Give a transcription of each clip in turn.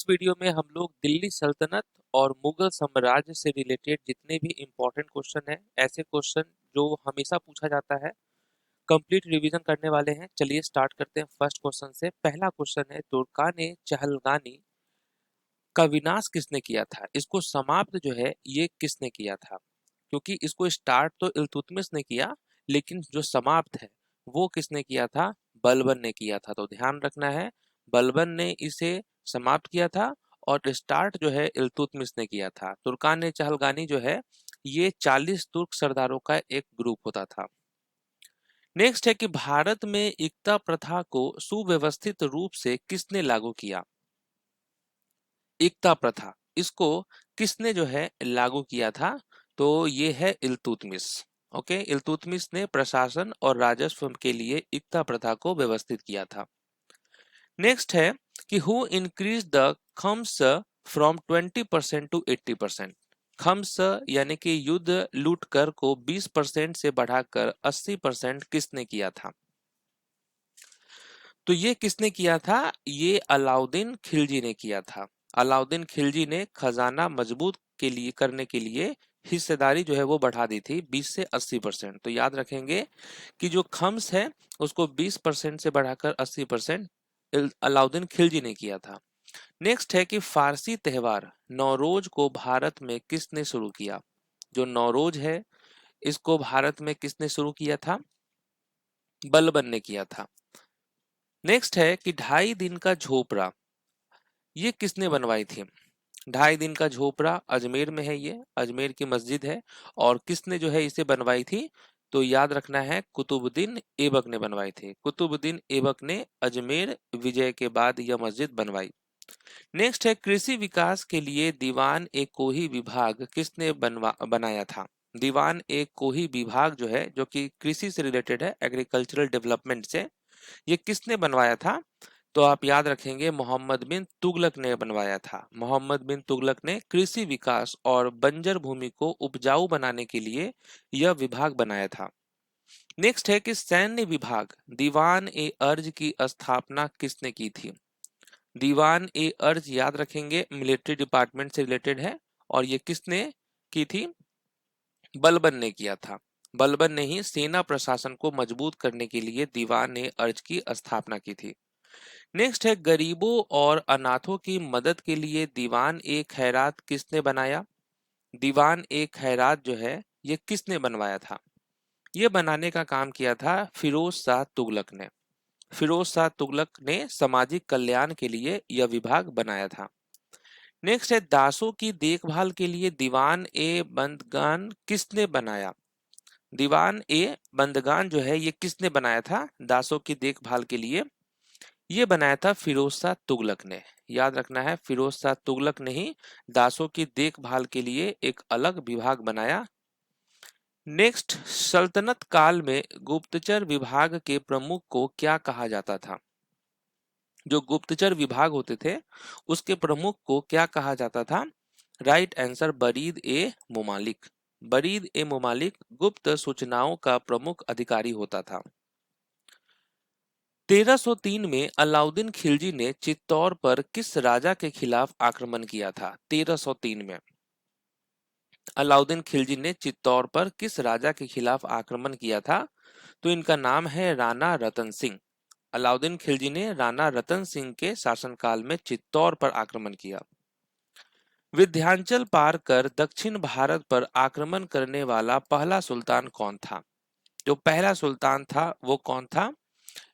इस वीडियो में हम लोग दिल्ली सल्तनत और मुगल साम्राज्य से रिलेटेड जितने भी इम्पोर्टेंट क्वेश्चन हैं, ऐसे क्वेश्चन जो हमेशा पूछा जाता है, कंप्लीट रिवीजन करने वाले हैं। चलिए स्टार्ट करते हैं फर्स्ट क्वेश्चन से। पहला क्वेश्चन है, तुर्कान चहलगानी का विनाश किसने किया था? इसको समाप्त जो है ये किसने किया था? क्योंकि इसको स्टार्ट तो इल्तुतमिश ने किया, लेकिन जो समाप्त है वो किसने किया था? बलबन ने किया था। तो ध्यान रखना है, बलबन ने इसे समाप्त किया था और स्टार्ट जो है इल्तुतमिश ने किया था। तुर्कान चहलगानी जो है ये 40 तुर्क सरदारों का एक ग्रुप होता था। नेक्स्ट है कि भारत में एकता प्रथा को सुव्यवस्थित रूप से किसने लागू किया? एकता प्रथा इसको किसने जो है लागू किया था? तो ये है इल्तुतमिश। ओके, इल्तुतमिश ने प्रशासन और राजस्व के लिए एकता प्रथा को व्यवस्थित किया था। नेक्स्ट है कि हु इंक्रीज द खम्स फ्रॉम 20% टू 80%। खम्स यानी कि युद्ध लूट कर को 20% से बढ़ाकर 80% किसने किया था? तो ये किसने किया था? ये अलाउद्दीन खिलजी ने किया था। अलाउद्दीन खिलजी ने खजाना मजबूत के लिए करने के लिए हिस्सेदारी जो है वो बढ़ा दी थी 20 से 80%। तो याद रखेंगे कि जो खम्स है उसको 20% से बढ़ाकर 80% अलाउद्दीन खिलजी ने किया था। नेक्स्ट है कि फारसी त्योहार नौरोज को भारत में किसने शुरू किया? जो नौरोज है इसको भारत में किसने शुरू किया था? बलबन ने किया था। नेक्स्ट है कि 2.5 दिन का झोपड़ा ये किसने बनवाई थी? 2.5 दिन का झोपड़ा अजमेर में है, ये अजमेर की मस्जिद है। और किसने जो है इसे बनवाई थी? तो याद रखना है, कुतुबुद्दीन ऐबक ने बनवाई थी। कुतुबुद्दीन ऐबक ने अजमेर विजय के बाद यह मस्जिद बनवाई। नेक्स्ट है, कृषि विकास के लिए दीवान ए कोही विभाग किसने बनाया था? दीवान ए कोही विभाग जो है, जो कि कृषि से रिलेटेड है, एग्रीकल्चरल डेवलपमेंट से, ये किसने बनवाया था? तो आप याद रखेंगे, मोहम्मद बिन तुगलक ने बनवाया था। मोहम्मद बिन तुगलक ने कृषि विकास और बंजर भूमि को उपजाऊ बनाने के लिए यह विभाग बनाया था। नेक्स्ट है कि सैन्य विभाग दीवान ए अर्ज की स्थापना किसने की थी? दीवान ए अर्ज याद रखेंगे मिलिट्री डिपार्टमेंट से रिलेटेड है, और ये किसने की थी? बलबन ने किया था। बलबन ने ही सेना प्रशासन को मजबूत करने के लिए दीवान ए अर्ज की स्थापना की थी। नेक्स्ट है, गरीबों और अनाथों की मदद के लिए दीवान ए खैरात किसने बनाया? दीवान ए खैरात जो है ये किसने बनवाया था? ये बनाने का काम किया था फिरोज शाह तुगलक ने। फिरोज शाह तुगलक ने सामाजिक कल्याण के लिए यह विभाग बनाया था। नेक्स्ट है, दासों की देखभाल के लिए दीवान ए बंदगान किसने बनाया? दीवान ए बंदगान जो है ये किसने बनाया था दासों की देखभाल के लिए? ये बनाया था फिरोज शाह तुगलक ने। याद रखना है, फिरोज शाह तुगलक ने ही दासों की देखभाल के लिए एक अलग विभाग बनाया। नेक्स्ट, सल्तनत काल में गुप्तचर विभाग के प्रमुख को क्या कहा जाता था? जो गुप्तचर विभाग होते थे उसके प्रमुख को क्या कहा जाता था? राइट आंसर, बरीद ए मुमालिक। बरीद ए मुमालिक गुप्त सूचनाओं का प्रमुख अधिकारी होता था। 1303 में अलाउद्दीन खिलजी ने चित्तौड़ पर किस राजा के खिलाफ आक्रमण किया था? 1303 में अलाउद्दीन खिलजी ने चित्तौड़ पर किस राजा के खिलाफ आक्रमण किया था? तो इनका नाम है राणा रतन सिंह। अलाउद्दीन खिलजी ने राणा रतन सिंह के शासनकाल में चित्तौड़ पर आक्रमण किया। विंध्याचल पार कर दक्षिण भारत पर आक्रमण करने वाला पहला सुल्तान कौन था? जो पहला सुल्तान था वो कौन था?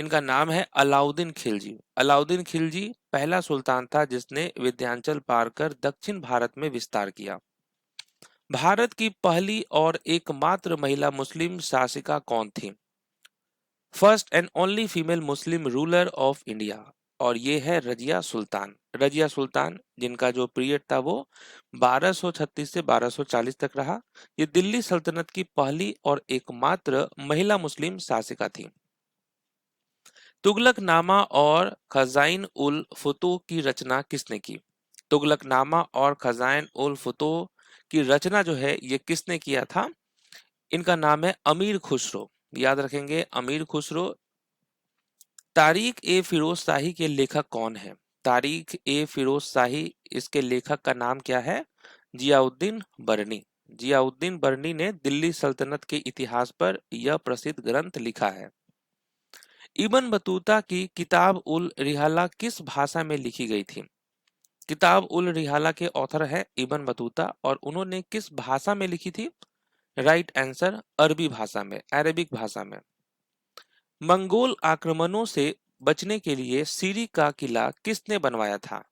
इनका नाम है अलाउद्दीन खिलजी। अलाउद्दीन खिलजी पहला सुल्तान था जिसने विंध्याचल पार कर दक्षिण भारत में विस्तार किया। भारत की पहली और एकमात्र महिला मुस्लिम शासिका कौन थी? First and only female Muslim ruler of India, और ये है रजिया सुल्तान। रजिया सुल्तान जिनका जो पीरियड था वो 1236 से 1240 तक रहा। ये दिल्ली सल्तनत की पहली और एकमात्र महिला मुस्लिम शासिका थी। तुगलकनामा और खजाइन उल फुतूह की रचना किसने की? तुगलकनामा और खजाइन उल फुतूह की रचना जो है ये किसने किया था? इनका नाम है अमीर खुसरो। याद रखेंगे, अमीर खुसरो। तारीख ए फिरोज शाही के लेखक कौन है? तारीख ए फिरोज शाही, इसके लेखक का नाम क्या है? जियाउद्दीन बरनी। जियाउद्दीन बरनी ने दिल्ली सल्तनत के इतिहास पर यह प्रसिद्ध ग्रंथ लिखा है। इब्न बतूता की किताब उल रिहाला किस भाषा में लिखी गई थी? किताब उल रिहाला के ऑथर है इब्न बतूता, और उन्होंने किस भाषा में लिखी थी? राइट आंसर, अरबी भाषा में, अरेबिक भाषा में। मंगोल आक्रमणों से बचने के लिए सीरी का किला किसने बनवाया था?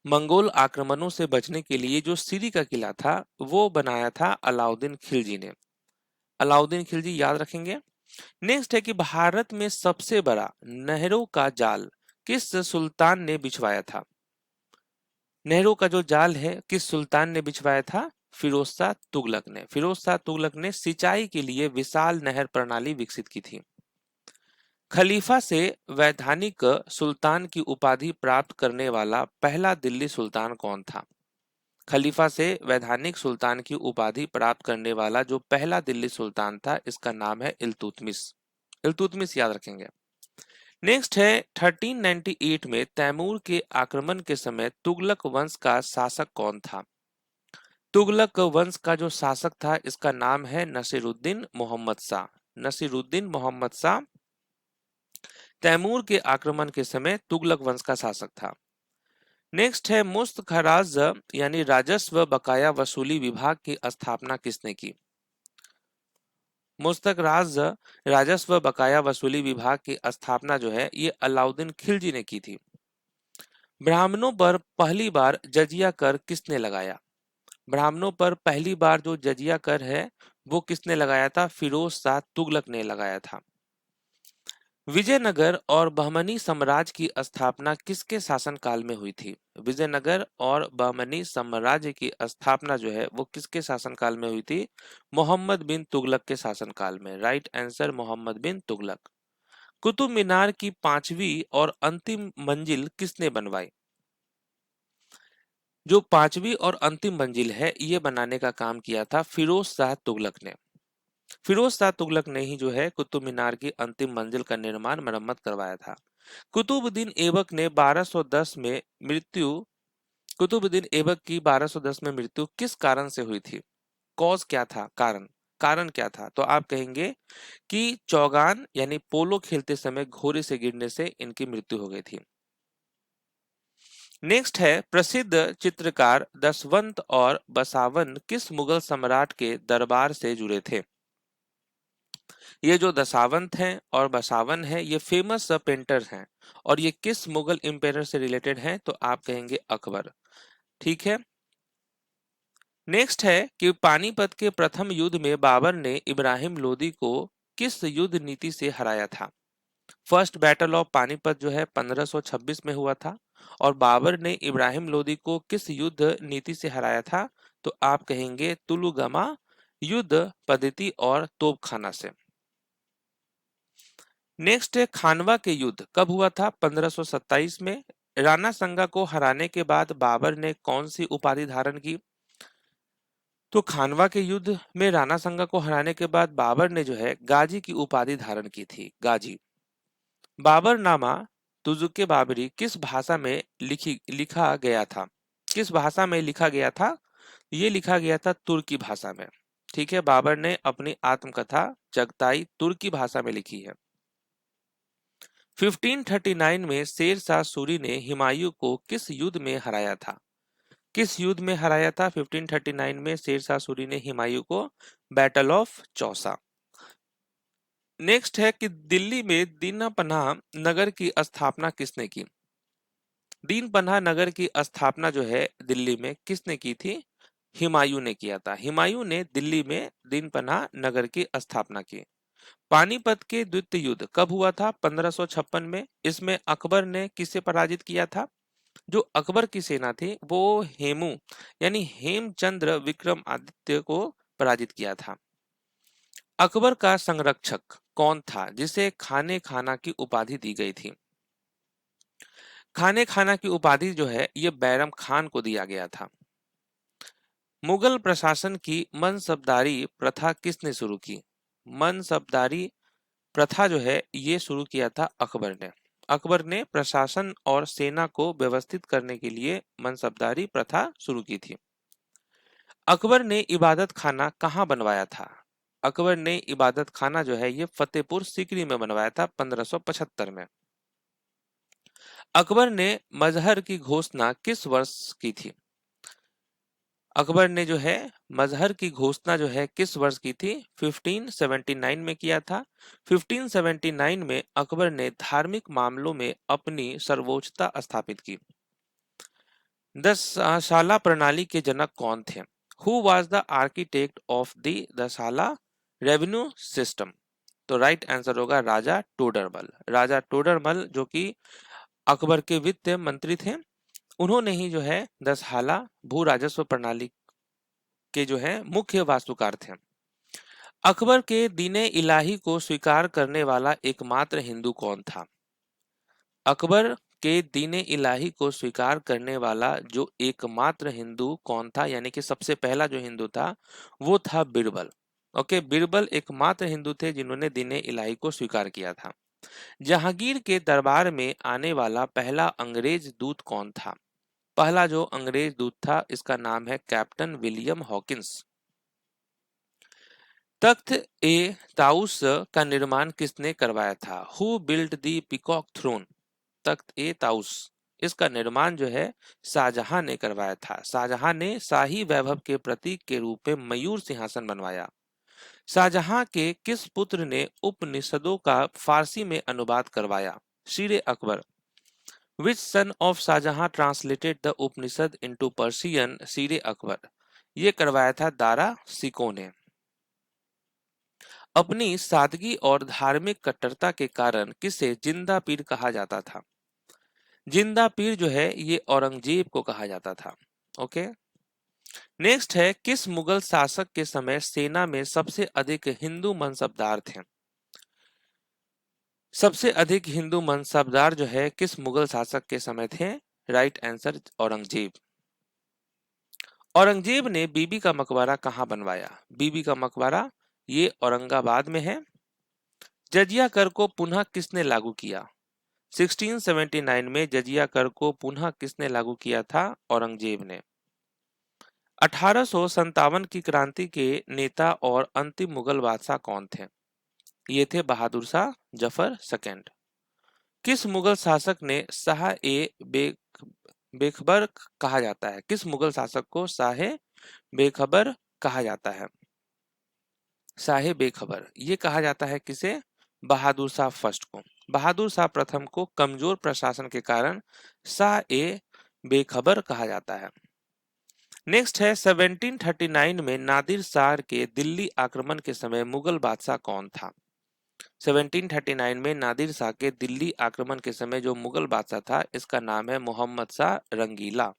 मंगोल आक्रमणों से बचने के लिए जो सीरी का किला था वो बनाया था अलाउद्दीन खिलजी ने। अलाउद्दीन खिलजी याद रखेंगे। नेक्स्ट है कि भारत में सबसे बड़ा नहरों का जाल किस सुल्तान ने बिछवाया था? नहरों का जो जाल है किस सुल्तान ने बिछवाया था? फिरोज शाह तुगलक ने। फिरोज शाह तुगलक ने सिंचाई के लिए विशाल नहर प्रणाली विकसित की थी। खलीफा से वैधानिक सुल्तान की उपाधि प्राप्त करने वाला पहला दिल्ली सुल्तान कौन था? खलीफा से वैधानिक सुल्तान की उपाधि प्राप्त करने वाला जो पहला दिल्ली सुल्तान था, इसका नाम है इल्तुतमिश। इल्तुतमिश याद रखेंगे। नेक्स्ट है 1398 में तैमूर के आक्रमण के समय तुगलक वंश का शासक कौन था? तुगलक वंश का जो शासक था इसका नाम है नसीरुद्दीन मोहम्मद शाह। नसीरुद्दीन मोहम्मद शाह तैमूर के आक्रमण के समय तुगलक वंश का शासक था। नेक्स्ट है मुस्त खराज यानी राजस्व बकाया वसूली विभाग की स्थापना किसने की? मुस्तक राज राजस्व बकाया वसूली विभाग की स्थापना जो है ये अलाउद्दीन खिलजी ने की थी। ब्राह्मणों पर पहली बार जजिया कर किसने लगाया? ब्राह्मणों पर पहली बार जो जजिया कर है वो किसने लगाया था? फिरोज शाह तुगलक ने लगाया था। विजयनगर और बहमनी साम्राज्य की स्थापना किसके शासनकाल में हुई थी? विजयनगर और बहमनी साम्राज्य की स्थापना जो है वो किसके शासनकाल में हुई थी? मोहम्मद बिन तुगलक के शासनकाल में। राइट आंसर, मोहम्मद बिन तुगलक। कुतुब मीनार की 5वीं और अंतिम मंजिल किसने बनवाई? जो 5वीं और अंतिम मंजिल है ये बनाने का काम किया था फिरोज शाह तुगलक ने। फिरोज शाह तुगलक ने ही जो है कुतुब मीनार की अंतिम मंजिल का निर्माण मरम्मत करवाया था। कुतुबुद्दीन ऐबक ने 1210 में मृत्यु कुतुबुद्दीन ऐबक की 1210 में मृत्यु किस कारण से हुई थी? कॉज क्या था? कारण कारण क्या था? तो आप कहेंगे कि चौगान यानी पोलो खेलते समय घोड़े से गिरने से इनकी मृत्यु हो गई थी। नेक्स्ट है प्रसिद्ध चित्रकार दसवंत और बसावन किस मुगल सम्राट के दरबार से जुड़े थे? ये जो दसावंत हैं और बसावन है ये फेमस पेंटर्स हैं, और ये किस मुगल एम्पायर से रिलेटेड हैं? तो आप कहेंगे अकबर। ठीक है। नेक्स्ट है कि पानीपत के प्रथम युद्ध में बाबर ने इब्राहिम लोदी को किस युद्ध नीति से हराया था? फर्स्ट बैटल ऑफ पानीपत जो है 1526 में हुआ था, और बाबर ने इब्राहिम लोदी को किस युद्ध नीति से हराया था? तो आप कहेंगे तुलुगमा युद्ध पद्धति और तोपखाना से। नेक्स्ट है खानवा के युद्ध कब हुआ था? 1527 में। राणा संगा को हराने के बाद बाबर ने कौन सी उपाधि धारण की? तो खानवा के युद्ध में राणा संगा को हराने के बाद बाबर ने जो है गाजी की उपाधि धारण की थी, गाजी। बाबरनामा तुजुके बाबरी किस भाषा में लिखा गया था? किस भाषा में लिखा गया था? ये लिखा गया था तुर्की भाषा में। ठीक है, बाबर ने अपनी आत्मकथा चगताई तुर्की भाषा में लिखी है। 1539 में शेर शाह सूरी ने हुमायूं को किस युद्ध में हराया था? किस युद्ध में हराया था? 1539 में शेर शाह सूरी ने हुमायूं को? Battle of Chausa. नेक्स्ट है कि दिल्ली में दीना पनाह नगर की स्थापना किसने की? दीन पनाह नगर की स्थापना जो है दिल्ली में किसने की थी? हुमायूं ने किया था। हुमायूं ने दिल्ली में दीन पनाह नगर की स्थापना की। पानीपत के द्वितीय युद्ध कब हुआ था? 1556 में। इसमें अकबर ने किसे पराजित किया था? जो अकबर की सेना थी वो हेमू यानी हेमचंद्र विक्रमादित्य को पराजित किया था। अकबर का संरक्षक कौन था जिसे खाने खाना की उपाधि दी गई थी? खाने खाना की उपाधि जो है ये बैरम खान को दिया गया था। मुगल प्रशासन की मनसबदारी प्रथा किसने शुरू की? मनसबदारी प्रथा जो है ये शुरू किया था अकबर ने। अकबर ने प्रशासन और सेना को व्यवस्थित करने के लिए मनसबदारी प्रथा शुरू की थी। अकबर ने इबादत खाना कहाँ बनवाया था? अकबर ने इबादत खाना जो है ये फतेहपुर सीकरी में बनवाया था 1575 में। अकबर ने मजहर की घोषणा किस वर्ष की थी? अकबर ने जो है मजहर की घोषणा जो है किस वर्ष की थी? 1579 में किया था। 1579 में अकबर ने धार्मिक मामलों में अपनी सर्वोच्चता स्थापित की। 10 शाला प्रणाली के जनक कौन थे? Who was the architect of the Dahsala revenue system? तो राइट आंसर होगा राजा टोडरमल। राजा टोडरमल जो कि अकबर के वित्त मंत्री थे, उन्होंने ही जो है दशहाला भू राजस्व प्रणाली के जो है मुख्य वास्तुकार थे। अकबर के दीने इलाही को स्वीकार करने वाला एकमात्र हिंदू कौन था? अकबर के दीने इलाही को स्वीकार करने वाला जो एकमात्र हिंदू कौन था, यानी कि सबसे पहला जो हिंदू था वो था बिरबल। ओके, बिरबल एकमात्र हिंदू थे जिन्होंने दीने इलाही को स्वीकार किया था। जहांगीर के दरबार में आने वाला पहला अंग्रेज दूत कौन था? पहला जो अंग्रेज दूत था इसका नाम है captain William Hawkins. Takht e Taus का निर्माण किसने करवाया था? Who built the peacock throne? Takht e Taus इसका निर्माण जो है शाहजहां ने करवाया था। शाहजहां ने शाही वैभव के प्रतीक के रूप में मयूर सिंहासन बनवाया। शाहजहां के किस पुत्र ने उपनिषदों का फारसी में अनुवाद करवाया? शीरे Akbar. Which son of Shahjahan translated the Upanishad into Persian? शीरे अकबर। ये करवाया था दारा सिको ने। अपनी सादगी और धार्मिक कट्टरता के कारण किसे जिंदा पीर कहा जाता था? जिंदा पीर जो है ये औरंगजेब को कहा जाता था। ओके, नेक्स्ट है किस मुगल शासक के समय सेना में सबसे अधिक हिंदू मनसबदार थे? सबसे अधिक हिंदू मनसबदार जो है किस मुगल शासक के समय थे? Right answer Aurangzeb. औरंगजेब ने बीबी का मकबरा कहाँ बनवाया? बीबी का मकबरा ये औरंगाबाद में है। जजिया कर को पुनः किसने लागू किया? 1679 में जजिया कर को पुनः किसने लागू किया था? औरंगजेब ने। 1857 की क्रांति के नेता और अंतिम मुगल बादशाह कौन थे? ये थे बहादुर शाह जफर सेकंड। किस मुगल शासक ने शाह ए बेखबर कहा जाता है? किस मुगल शासक को शाह बेखबर कहा जाता है? शाह बेखबर ये कहा जाता है किसे? बहादुर शाह फर्स्ट को। बहादुर शाह प्रथम को कमजोर प्रशासन के कारण शाह ए बेखबर कहा जाता है। नेक्स्ट है 1739 में नादिर शाह के दिल्ली आक्रमण के समय मुगल बादशाह कौन था? 1739 में नादिर शाह के दिल्ली आक्रमण के समय जो मुगल बादशाह था इसका नाम है मोहम्मद शाह रंगीला।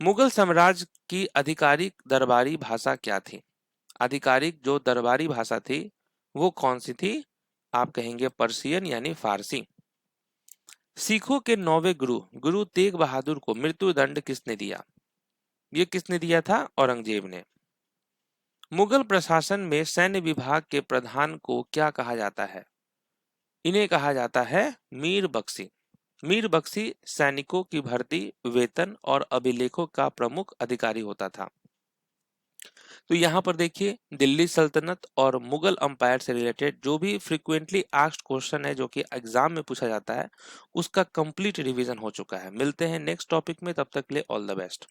मुगल साम्राज्य की आधिकारिक दरबारी भाषा क्या थी? आधिकारिक जो दरबारी भाषा थी वो कौन सी थी? आप कहेंगे पर्शियन यानी फारसी। सिखों के 9वें गुरु गुरु तेग बहादुर को मृत्युदंड किसने दिया? ये किसने दिया था? औरंगजेब ने। मुगल प्रशासन में सैन्य विभाग के प्रधान को क्या कहा जाता है? इन्हें कहा जाता है मीर बख्शी। मीर बख्शी सैनिकों की भर्ती, वेतन और अभिलेखों का प्रमुख अधिकारी होता था। तो यहाँ पर देखिए दिल्ली सल्तनत और मुगल अंपायर से रिलेटेड जो भी फ्रीक्वेंटली आस्क्ड क्वेश्चन है जो कि एग्जाम में पूछा जाता है उसका कंप्लीट रिवीजन हो चुका है। मिलते हैं नेक्स्ट टॉपिक में, तब तक के लिए ऑल द बेस्ट।